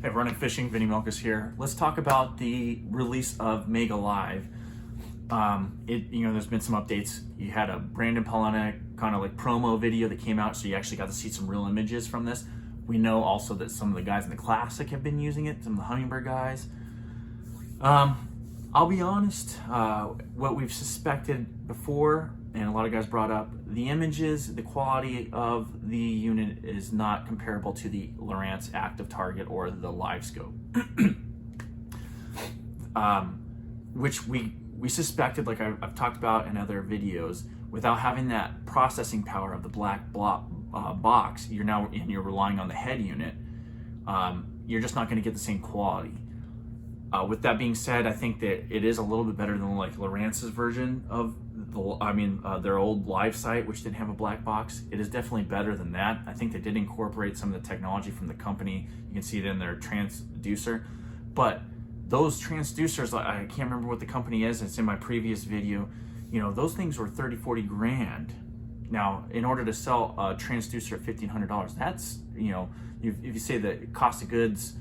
Hey, Running Fishing, Vinny Milkus here. Let's talk about the release of Mega Live. There's been some updates. You had a Brandon Polonic kind of like promo video that came out, so you actually got to see some real images from this. We know also that some of the guys in the Classic have been using it, some of the Humminbird guys. I'll be honest, what we've suspected before, and a lot of guys brought up, the images, the quality of the unit is not comparable to the Lowrance active target or the live scope. Which we suspected, like I've talked about in other videos, without having that processing power of the black box, you're relying on the head unit, you're just not going to get the same quality. With that being said, I think that it is a little bit better than like Lowrance's version of their old live site, which didn't have a black box. It is definitely better than that. I think they did incorporate some of the technology from the company. You can see it in their transducer, but those transducers, I can't remember what the company is. It's in my previous video. Those things were 30, 40 grand. Now, in order to sell a transducer at $1,500, that's, if you say the cost of goods,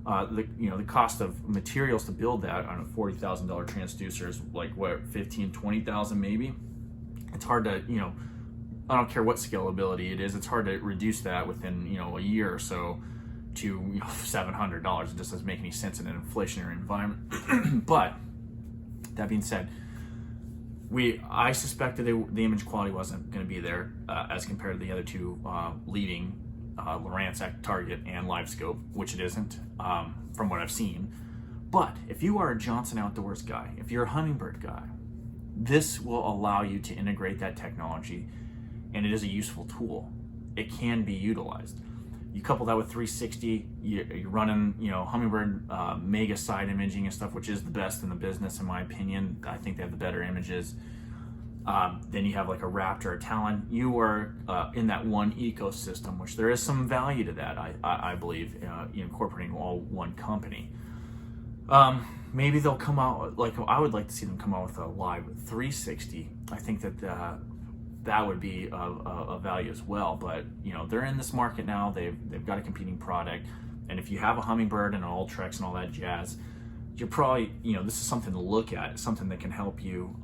the cost of materials to build that on a $40,000 transducer is like what, 15, 20,000 maybe. It's hard to, I don't care what scalability it is, it's hard to reduce that within, a year or so to $700. It just doesn't make any sense in an inflationary environment. But that being said, I suspected the image quality wasn't going to be there as compared to the other two leading Lowrance active target and live scope, which it isn't from what I've seen. But if you are a Johnson Outdoors guy, if you're a Humminbird guy, this will allow you to integrate that technology, and it is a useful tool. It can be utilized. You couple that with 360, you're running, Humminbird mega side imaging and stuff, which is the best in the business in my opinion. I think they have the better images. Then you have like a Raptor or Talon. You are in that one ecosystem, which there is some value to that, I believe, incorporating all one company. Maybe they'll come out, I would like to see them come out with a live 360. I think that would be of value as well. But they're in this market now. They've got a competing product, and if you have a Humminbird and an Ultrex and all that jazz, you're probably, this is something to look at, something that can help you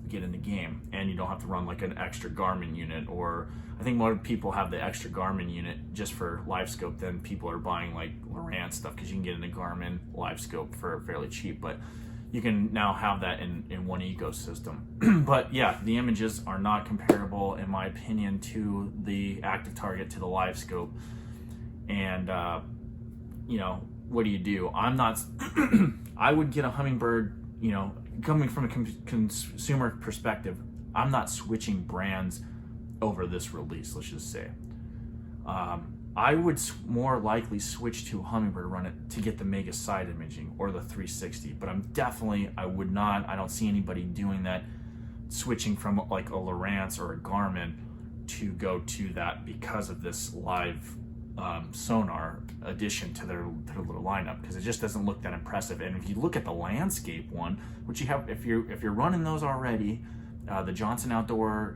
get in the game, and you don't have to run like an extra Garmin unit. Or I think more people have the extra Garmin unit just for live scope than people are buying like Lowrance stuff, because you can get in a Garmin live scope for fairly cheap, but you can now have that in one ecosystem. But yeah, the images are not comparable in my opinion to the active target, to the live scope. And what do you do? I'm not I would get a Humminbird, coming from a consumer perspective, I'm not switching brands over this release, let's just say. I would more likely switch to a Humminbird, run it to get the mega side imaging or the 360, but I would not, I don't see anybody doing that, switching from like a Lowrance or a Garmin to go to that because of this live sonar addition to their little lineup, because it just doesn't look that impressive. And if you look at the landscape one, which you have, if you're running those already, the Johnson Outdoor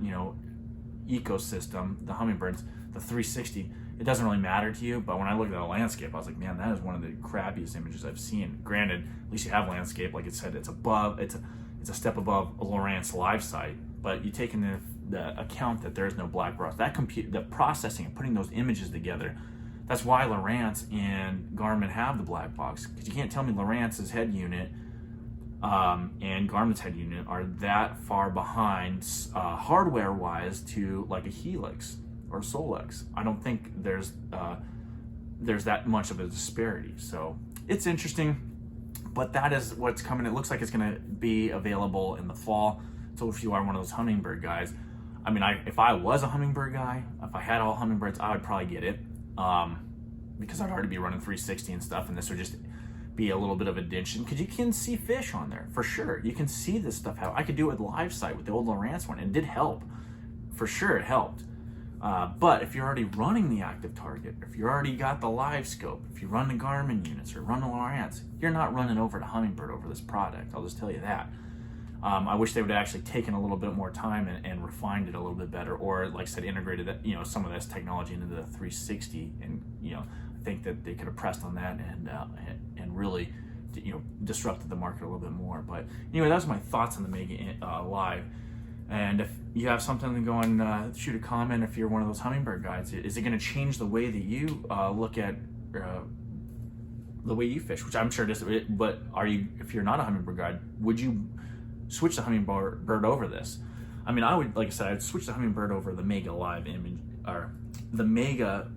ecosystem, the Humminbirds, the 360, it doesn't really matter to you. But when I look at the landscape, I was like, man, that is one of the crappiest images I've seen. Granted, at least you have landscape, like it said, it's a step above a Lowrance live site, but you take into the account that there is no black box. The processing and putting those images together, that's why Lowrance and Garmin have the black box, because you can't tell me Lowrance's head unit and Garmin's head unit are that far behind hardware wise to like a Helix or Solex. I don't think there's that much of a disparity. So it's interesting, but that is what's coming. It looks like it's going to be available in the fall. So if you are one of those Humminbird guys, I mean, if I was a Humminbird guy, if I had all Humminbirds, I would probably get it, because I'd already be running 360 and stuff, and this would just be a little bit of addition, because you can see fish on there for sure. You can see this stuff. How I could do it with live site with the old Lowrance one, and it did help for sure. It helped. But if you're already running the active target, if you already got the live scope, if you run the Garmin units or run the Lowrance, you're not running over to Humminbird over this product. I'll just tell you that. I wish they would have actually taken a little bit more time and refined it a little bit better, or like I said, integrated that, some of this technology into the 360. And I think that they could have pressed on that and really, disrupted the market a little bit more. But anyway, that's my thoughts on the Mega Live. And if you have something to go and shoot a comment, if you're one of those Humminbird guys, is it going to change the way that you look at the way you fish? Which I'm sure it is. But if you're not a Humminbird guy, would you switch the Humminbird over this? I mean, I would, like I said, I'd switch the Humminbird over the Mega Live image, or the Mega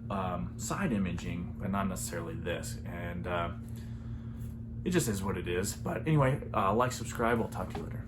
side imaging, but not necessarily this. And it just is what it is. But anyway, like, subscribe. I'll talk to you later.